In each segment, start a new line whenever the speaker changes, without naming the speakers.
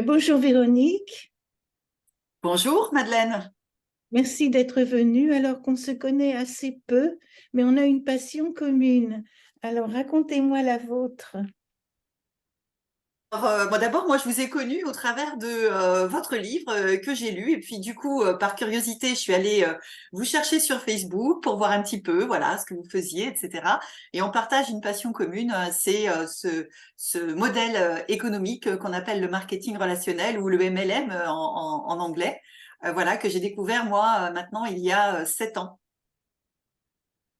Bonjour Véronique,
Bonjour Madeleine.
merci d'être venue alors qu'on se connaît assez peu, mais on a une passion commune. Alors racontez-moi la vôtre.
D'abord, moi je vous ai connu au travers de votre livre que j'ai lu et puis du coup par curiosité je suis allée vous chercher sur Facebook pour voir un petit peu voilà ce que vous faisiez, etc. Et on partage une passion commune, c'est ce modèle économique qu'on appelle le marketing relationnel ou le MLM en anglais, voilà, que j'ai découvert moi maintenant il y a 7 ans.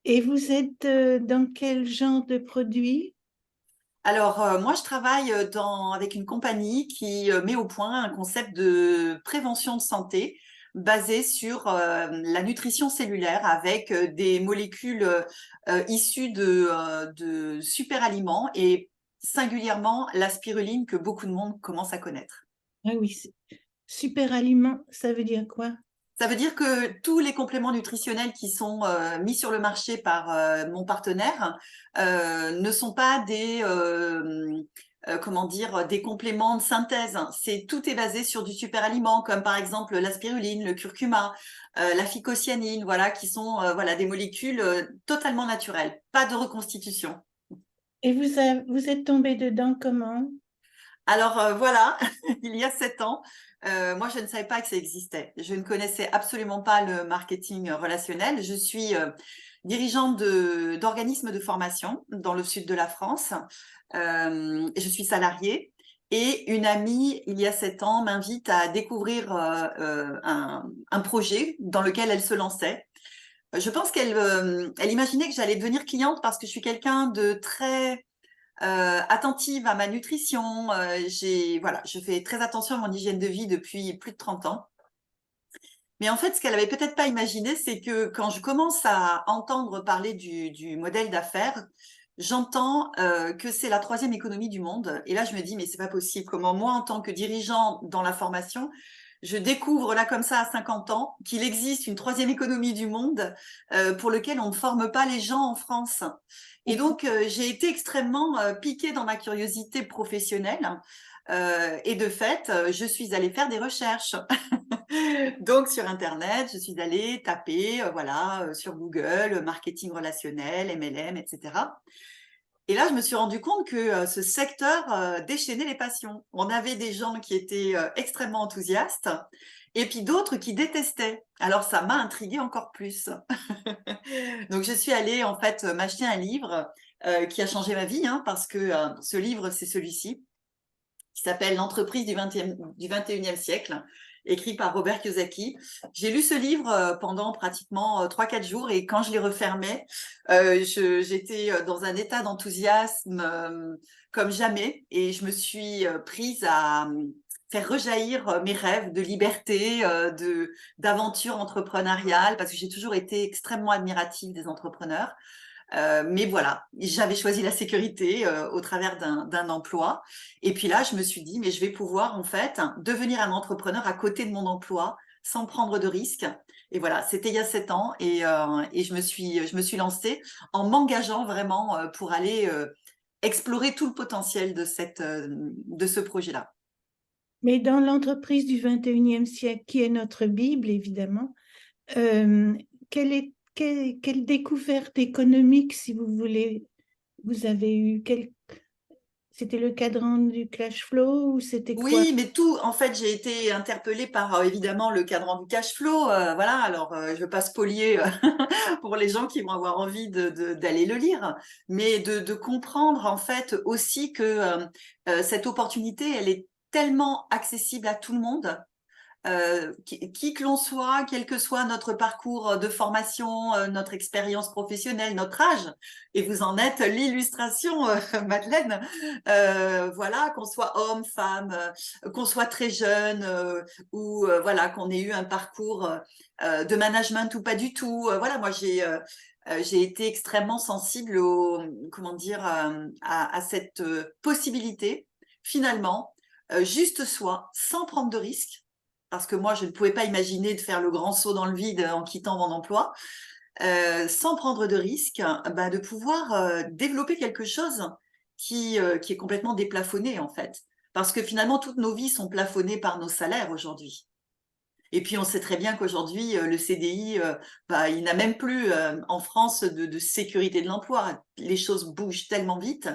Et vous êtes dans quel genre de produit?
Alors, moi, je travaille avec une compagnie qui met au point un concept de prévention de santé basé sur la nutrition cellulaire avec des molécules issues de super aliments et singulièrement la spiruline que beaucoup de monde commence à connaître.
Ah oui, super aliment, ça veut dire quoi?
Ça veut dire que tous les compléments nutritionnels qui sont mis sur le marché par mon partenaire ne sont pas comment dire, des compléments de synthèse. Tout est basé sur du super-aliment, comme par exemple la spiruline, le curcuma, la phycocyanine, voilà, qui sont voilà, des molécules totalement naturelles, pas de reconstitution.
Et vous êtes tombé dedans comment?
Alors voilà, il y a 7 ans, moi je ne savais pas que ça existait. Je ne connaissais absolument pas le marketing relationnel. Je suis dirigeante d'organismes de formation dans le sud de la France. Je suis salariée et une amie, il y a 7 ans, m'invite à découvrir un projet dans lequel elle se lançait. Je pense elle imaginait que j'allais devenir cliente parce que je suis quelqu'un de très attentive à ma nutrition. Voilà, je fais très attention à mon hygiène de vie depuis plus de 30 ans. Mais en fait, ce qu'elle avait peut-être pas imaginé, c'est que quand je commence à entendre parler du modèle d'affaires, j'entends que c'est la troisième économie du monde. Et là, je me dis, mais c'est pas possible. Comment moi, en tant que dirigeant dans la formation, je découvre là comme ça à 50 ans qu'il existe une troisième économie du monde pour lequel on ne forme pas les gens en France. Et donc, j'ai été extrêmement piquée dans ma curiosité professionnelle. Et de fait, je suis allée faire des recherches. Donc, sur Internet, je suis allée taper, voilà, sur Google, marketing relationnel, MLM, etc. Et là, je me suis rendu compte que ce secteur déchaînait les passions. On avait des gens qui étaient extrêmement enthousiastes et puis d'autres qui détestaient. Alors, ça m'a intriguée encore plus. Donc, je suis allée, en fait, m'acheter un livre qui a changé ma vie, hein, parce que ce livre, c'est celui-ci qui s'appelle L'entreprise du 21e siècle, écrit par Robert Kiyosaki. J'ai lu ce livre pendant pratiquement 3-4 jours et quand je l'ai refermé, j'étais dans un état d'enthousiasme comme jamais et je me suis prise à faire rejaillir mes rêves de liberté, d'aventure entrepreneuriale parce que j'ai toujours été extrêmement admirative des entrepreneurs. Mais voilà, j'avais choisi la sécurité au travers d'un emploi. Et puis là, je me suis dit, mais je vais pouvoir en fait devenir un entrepreneur à côté de mon emploi sans prendre de risques. Et voilà, c'était il y a 7 ans et je me suis lancée en m'engageant vraiment pour aller explorer tout le potentiel de ce projet-là.
Mais dans l'entreprise du 21e siècle, qui est notre Bible, évidemment, euh, quelle découverte économique, si vous voulez, vous avez eu? C'était le cadran du cash flow ou c'était quoi?
Oui, mais tout, en fait, j'ai été interpellée par évidemment le cadran du cash flow. Voilà, alors je ne veux pas spolier pour les gens qui vont avoir envie d'aller le lire, mais de comprendre en fait aussi que cette opportunité, elle est tellement accessible à tout le monde qui que l'on soit, quel que soit notre parcours de formation, notre expérience professionnelle, notre âge, et vous en êtes l'illustration, Madeleine, voilà, qu'on soit homme, femme, qu'on soit très jeune ou voilà, qu'on ait eu un parcours de management ou pas du tout. Voilà, moi j'ai été extrêmement sensible comment dire, à cette possibilité, finalement, juste soi, sans prendre de risques parce que moi, je ne pouvais pas imaginer de faire le grand saut dans le vide en quittant mon emploi, sans prendre de risque, bah, de pouvoir développer quelque chose qui est complètement déplafonné en fait. parce que finalement, toutes nos vies sont plafonnées par nos salaires aujourd'hui. Et puis, on sait très bien qu'aujourd'hui, le CDI, il n'a même plus en France de sécurité de l'emploi. Les choses bougent tellement vite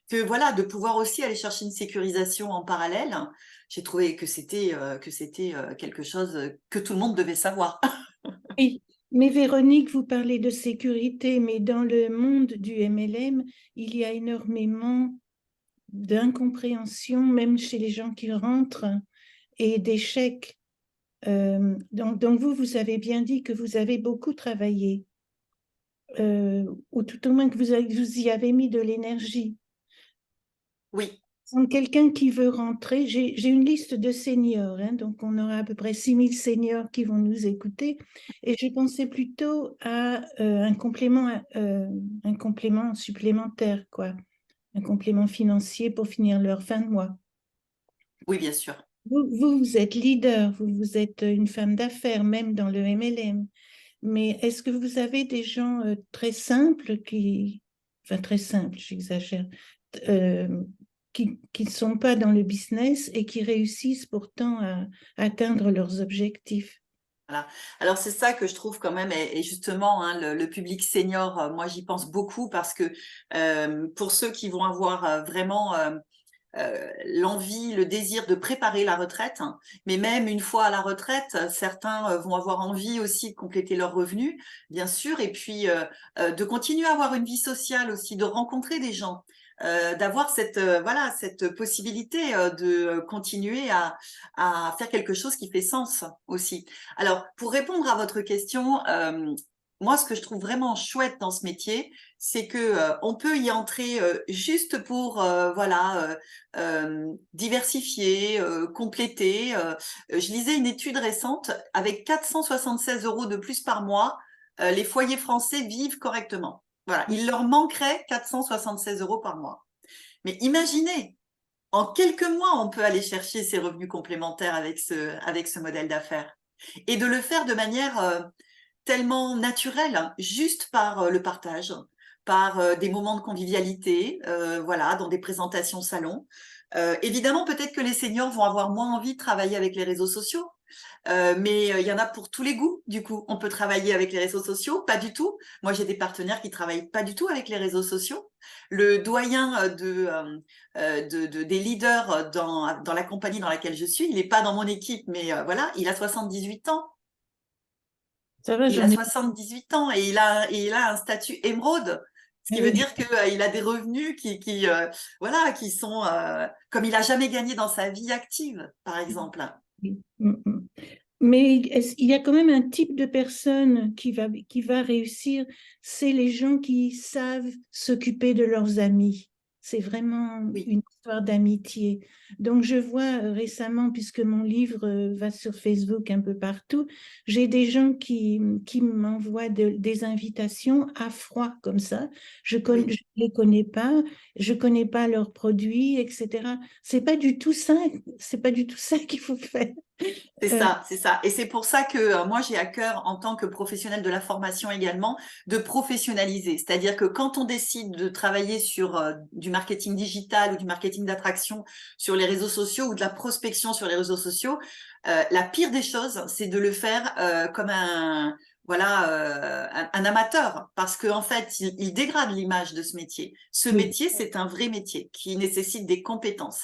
que voilà, de pouvoir aussi aller chercher une sécurisation en parallèle, j'ai trouvé que c'était quelque chose que tout le monde devait savoir.
Oui, mais Véronique, vous parlez de sécurité, mais dans le monde du MLM, il y a énormément d'incompréhension, même chez les gens qui rentrent, et d'échecs. Donc vous, vous avez bien dit que vous avez beaucoup travaillé, ou tout au moins que vous y avez mis de l'énergie.
Oui,
Donc, quelqu'un qui veut rentrer, j'ai une liste de seniors, hein, donc on aura à peu près 6000 seniors qui vont nous écouter, et je pensais plutôt à un complément supplémentaire, quoi, un complément financier pour finir leur fin de mois.
oui, bien sûr.
Vous êtes leader, vous êtes une femme d'affaires, même dans le MLM. Mais est-ce que vous avez des gens très simples enfin très simples, j'exagère, euh, qui ne sont pas dans le business et qui réussissent pourtant à atteindre leurs objectifs?
Voilà. Alors c'est ça que je trouve quand même, et justement hein, le public senior, moi j'y pense beaucoup parce que pour ceux qui vont avoir vraiment l'envie, le désir de préparer la retraite, hein, mais même une fois à la retraite, certains vont avoir envie aussi de compléter leurs revenus, bien sûr, et puis de continuer à avoir une vie sociale aussi, de rencontrer des gens. D'avoir cette voilà cette possibilité de continuer à faire quelque chose qui fait sens aussi. Alors pour répondre à votre question, moi ce que je trouve vraiment chouette dans ce métier, c'est que on peut y entrer juste pour voilà diversifier, compléter. Je lisais une étude récente, avec 476 € de plus par mois, les foyers français vivent correctement. Voilà, il leur manquerait 476 € par mois. Mais imaginez, en quelques mois, on peut aller chercher ces revenus complémentaires avec ce modèle d'affaires. Et de le faire de manière tellement naturelle, hein, juste par le partage, par des moments de convivialité, voilà, dans des présentations salon. Évidemment, peut-être que les seniors vont avoir moins envie de travailler avec les réseaux sociaux, mais il y en a pour tous les goûts. Du coup, on peut travailler avec les réseaux sociaux, pas du tout. Moi, j'ai des partenaires qui travaillent pas du tout avec les réseaux sociaux. Le doyen des leaders dans la compagnie dans laquelle je suis, il n'est pas dans mon équipe, mais voilà, il a 78 ans.
Ça va,
Il a
j'en ai.
78 ans et il a un statut émeraude, ce qui veut
Oui,
dire qu'il a des revenus voilà, qui sont comme il n'a jamais gagné dans sa vie active, par exemple.
oui. Mais il y a quand même un type de personne qui va réussir, c'est les gens qui savent s'occuper de leurs amis. C'est vraiment
Oui.
une histoire d'amitié. Donc je vois récemment, puisque mon livre va sur Facebook un peu partout, j'ai des gens qui m'envoient des invitations à froid comme ça. Je
Oui.
ne les connais pas, je connais pas leurs produits, etc. C'est pas du tout ça qu'il faut faire.
C'est
Euh,
ça, c'est ça. Et c'est pour ça que moi, j'ai à cœur, en tant que professionnelle de la formation également, de professionnaliser. C'est-à-dire que quand on décide de travailler sur du marketing digital ou du marketing d'attraction sur les réseaux sociaux ou de la prospection sur les réseaux sociaux, la pire des choses, c'est de le faire comme voilà, un amateur, parce qu'en fait, il dégrade l'image de ce métier. Ce
oui.
métier, c'est un vrai métier qui nécessite des compétences.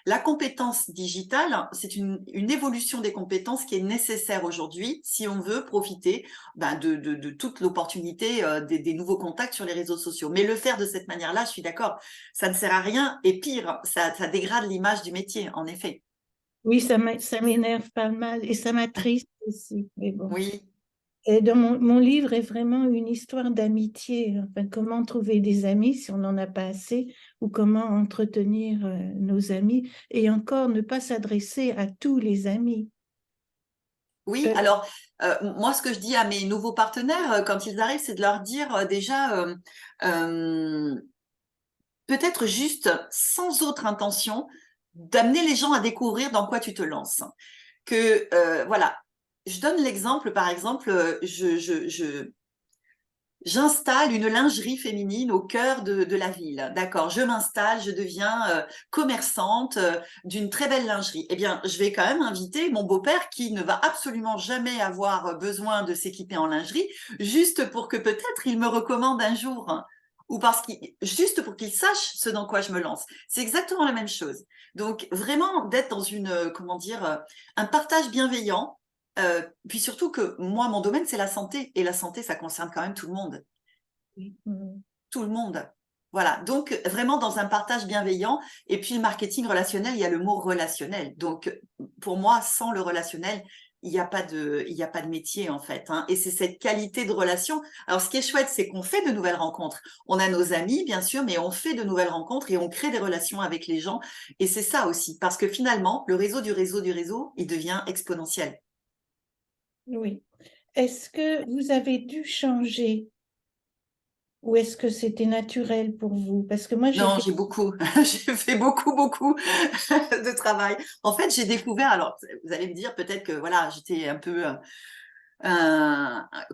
La compétence digitale, c'est une évolution des compétences qui est nécessaire aujourd'hui si on veut profiter de toute l'opportunité des nouveaux contacts sur les réseaux sociaux. Mais le faire de cette manière-là, je suis d'accord, ça ne sert à rien et pire, ça dégrade l'image du métier, en effet.
Oui, ça m'énerve pas mal et ça m'attriste aussi. Mais bon.
Oui.
Et dans mon livre est vraiment une histoire d'amitié. Enfin, comment trouver des amis si on n'en a pas assez, ou comment entretenir nos amis et encore ne pas s'adresser à tous les amis.
Oui,
Euh,
alors moi ce que je dis à mes nouveaux partenaires quand ils arrivent, c'est de leur dire déjà euh, peut-être juste sans autre intention d'amener les gens à découvrir dans quoi tu te lances. Que voilà, je donne l'exemple, par exemple, J'installe une lingerie féminine au cœur de la ville. D'accord, je m'installe, je deviens commerçante d'une très belle lingerie. Eh bien, je vais quand même inviter mon beau-père qui ne va absolument jamais avoir besoin de s'équiper en lingerie, juste pour que peut-être il me recommande un jour, hein, ou parce qu'il, juste pour qu'il sache ce dans quoi je me lance. C'est exactement la même chose. Donc, vraiment d'être dans une, comment dire, un partage bienveillant. Puis surtout que moi, mon domaine, c'est la santé. Et la santé, ça concerne quand même tout le monde.
Oui.
Tout le monde. Voilà. Donc, vraiment dans un partage bienveillant. Et puis, le marketing relationnel, il y a le mot relationnel. Donc, pour moi, sans le relationnel, il y a pas de métier, en fait, hein. Et c'est cette qualité de relation. Alors, ce qui est chouette, c'est qu'on fait de nouvelles rencontres. On a nos amis, bien sûr, mais on fait de nouvelles rencontres et on crée des relations avec les gens. Et c'est ça aussi. Parce que finalement, le réseau du réseau du réseau, il devient exponentiel.
Oui. Est-ce que vous avez dû changer ou est-ce que c'était naturel pour vous? Parce que moi, j'ai
Non,
fait...
j'ai beaucoup, j'ai fait beaucoup, beaucoup de travail. En fait, j'ai découvert, alors vous allez me dire peut-être que voilà, j'étais un peu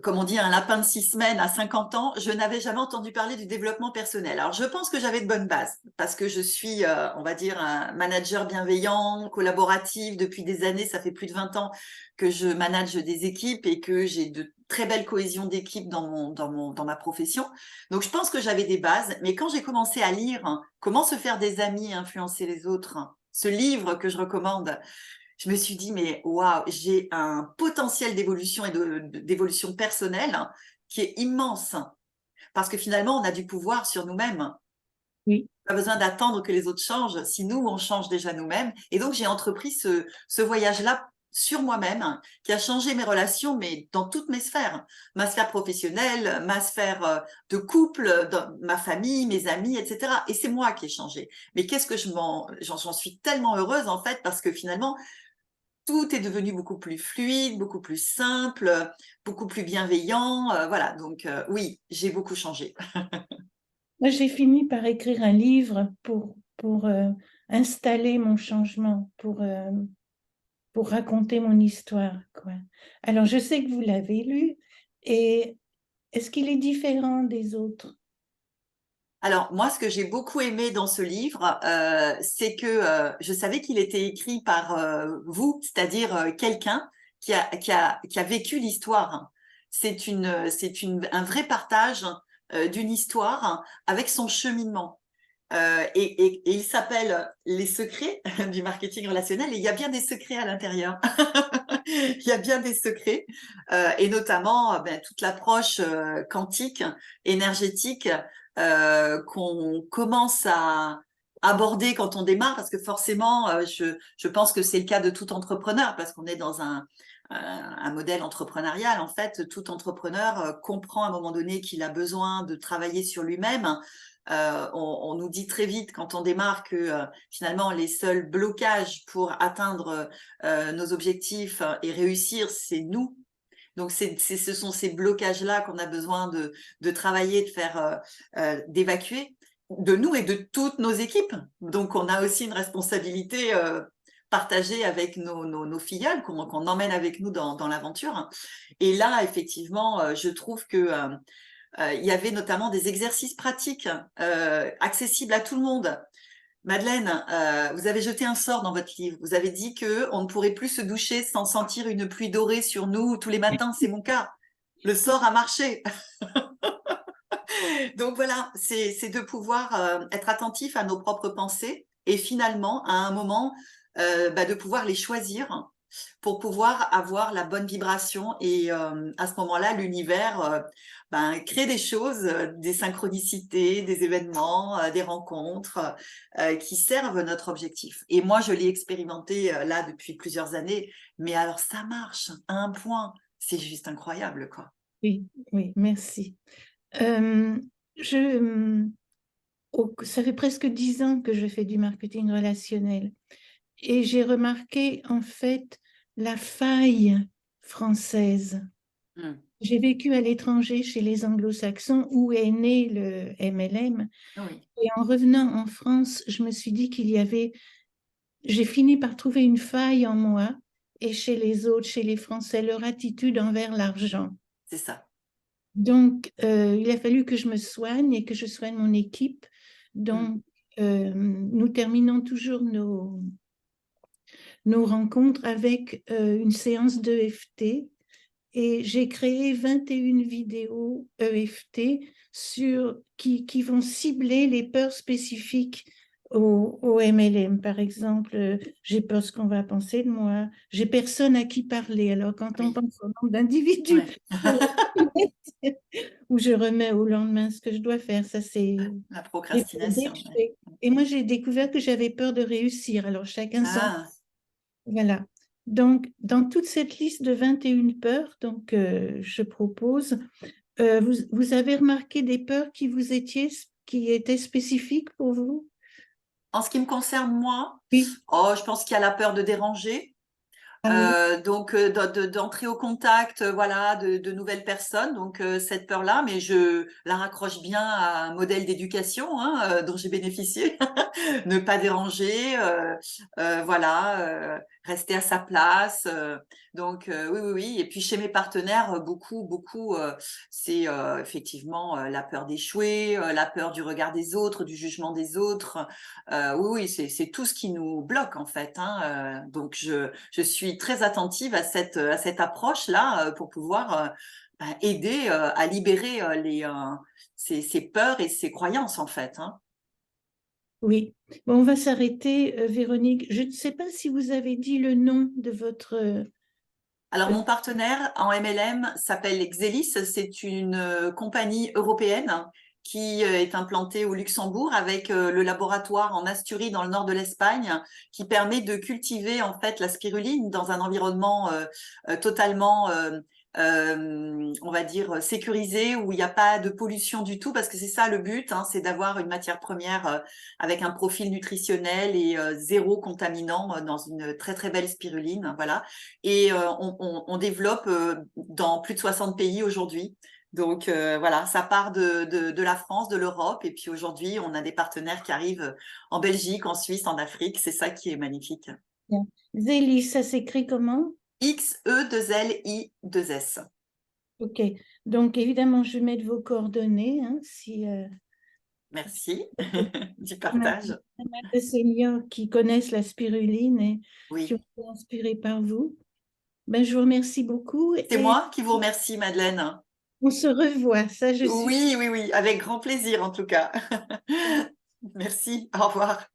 comme on dit, un lapin de 6 semaines à 50 ans, je n'avais jamais entendu parler du développement personnel. Alors, je pense que j'avais de bonnes bases parce que je suis, on va dire, un manager bienveillant, collaboratif depuis des années. Ça fait plus de 20 ans que je manage des équipes et que j'ai de très belles cohésions d'équipe dans ma profession. Donc, je pense que j'avais des bases. Mais quand j'ai commencé à lire Comment se faire des amis et influencer les autres, ce livre que je recommande, je me suis dit, mais waouh, j'ai un potentiel d'évolution et d'évolution personnelle qui est immense. Parce que finalement, on a du pouvoir sur nous-mêmes.
Oui.
Pas besoin d'attendre que les autres changent si nous, on change déjà nous-mêmes. Et donc, j'ai entrepris ce voyage-là sur moi-même qui a changé mes relations, mais dans toutes mes sphères. Ma sphère professionnelle, ma sphère de couple, dans ma famille, mes amis, etc. Et c'est moi qui ai changé. Mais qu'est-ce que j'en suis tellement heureuse, en fait, parce que finalement, tout est devenu beaucoup plus fluide, beaucoup plus simple, beaucoup plus bienveillant. Voilà, donc oui, j'ai beaucoup changé.
Moi, j'ai fini par écrire un livre pour installer mon changement, pour raconter mon histoire, quoi. Alors, je sais que vous l'avez lu, et est-ce qu'il est différent des autres?
Alors moi, ce que j'ai beaucoup aimé dans ce livre, c'est que je savais qu'il était écrit par vous, c'est-à-dire quelqu'un qui a vécu l'histoire. Un vrai partage d'une histoire avec son cheminement. Et il s'appelle Les secrets du marketing relationnel et il y a bien des secrets à l'intérieur. Il y a bien des secrets et notamment ben, toute l'approche quantique, énergétique qu'on commence à aborder quand on démarre parce que forcément, je pense que c'est le cas de tout entrepreneur parce qu'on est dans un modèle entrepreneurial. En fait, tout entrepreneur comprend à un moment donné qu'il a besoin de travailler sur lui-même. On nous dit très vite quand on démarre que finalement les seuls blocages pour atteindre nos objectifs et réussir, c'est nous. Donc ce sont ces blocages-là qu'on a besoin de travailler, de faire, d'évacuer de nous et de toutes nos équipes. Donc on a aussi une responsabilité partagée avec nos filleuls qu'on emmène avec nous dans l'aventure. Et là, effectivement, je trouve que il y avait notamment des exercices pratiques accessibles à tout le monde. Madeleine, vous avez jeté un sort dans votre livre. Vous avez dit que on ne pourrait plus se doucher sans sentir une pluie dorée sur nous tous les matins. C'est mon cas. Le sort a marché. Donc voilà, c'est de pouvoir être attentif à nos propres pensées et finalement, à un moment, bah, de pouvoir les choisir pour pouvoir avoir la bonne vibration. Et à ce moment-là, l'univers ben, crée des choses, des synchronicités, des événements, des rencontres qui servent notre objectif. Et moi, je l'ai expérimenté là depuis plusieurs années, mais alors ça marche à un point, c'est juste incroyable, quoi.
Oui, oui, merci. Euh, je, Ça fait presque 10 ans que je fais du marketing relationnel et j'ai remarqué en fait la faille française.
Mm.
J'ai vécu à l'étranger chez les Anglo-Saxons où est né le MLM
Oui.
et en revenant en France, je me suis dit j'ai fini par trouver une faille en moi et chez les autres, chez les Français, leur attitude envers l'argent.
C'est ça.
Donc, il a fallu que je me soigne et que je soigne mon équipe.
Mm.
Donc, nous terminons toujours nos rencontres avec une séance d'EFT et j'ai créé 21 vidéos EFT qui vont cibler les peurs spécifiques au MLM. Par exemple, j'ai peur de ce qu'on va penser de moi, j'ai personne à qui parler. Alors, quand on
Oui,
pense au nombre d'individus
ouais.
sur la planète, où je remets au lendemain ce que je dois faire, ça c'est
La
des peurs
procrastination. Ouais.
d'échec. Et moi, j'ai découvert que j'avais peur de réussir. Alors, chacun s'en
Ah,
voilà. Donc, dans toute cette liste de 21 peurs, donc, je propose, vous avez remarqué des peurs qui étaient spécifiques pour vous?
en ce qui me concerne, moi,
Oui.
oh, je pense qu'il y a la peur de déranger.
Ah oui.
Donc d'entrer au contact, voilà, de nouvelles personnes. Donc cette peur-là, mais je la raccroche bien à un modèle d'éducation hein, dont j'ai bénéficié. Ne pas déranger, voilà, rester à sa place. Donc oui, oui, oui. Et puis chez mes partenaires, beaucoup, c'est effectivement la peur d'échouer, la peur du regard des autres, du jugement des autres. Oui, oui, c'est tout ce qui nous bloque en fait. Hein. Donc je suis très attentive à cette approche-là pour pouvoir aider à libérer ces peurs et ces croyances en fait. Hein.
Oui. Bon, on va s'arrêter, Véronique. Je ne sais pas si vous avez dit le nom de votre...
Alors,
euh,
mon partenaire en MLM s'appelle Xelis. C'est une compagnie européenne qui est implantée au Luxembourg avec le laboratoire en Asturie dans le nord de l'Espagne qui permet de cultiver en fait la spiruline dans un environnement totalement on va dire sécurisé où il n'y a pas de pollution du tout parce que c'est ça le but, hein, c'est d'avoir une matière première avec un profil nutritionnel et zéro contaminant dans une très très belle spiruline, voilà. Et on développe dans plus de 60 pays aujourd'hui. Donc voilà, ça part de la France, de l'Europe, et puis aujourd'hui, on a des partenaires qui arrivent en Belgique, en Suisse, en Afrique. C'est ça qui est magnifique.
Zélie, ça s'écrit comment?
Xelis.
Ok. Donc, évidemment, je vais mettre vos coordonnées, hein, si...
Merci du
On a
partage.
pas mal de seniors qui connaissent la spiruline et qui ont
Oui,
été inspirés par vous. Ben, je vous remercie beaucoup
c'est
et
moi qui vous remercie, Madeleine.
on se revoit. Ça, je suis
Oui, oui, oui, avec grand plaisir en tout cas. Merci, au revoir.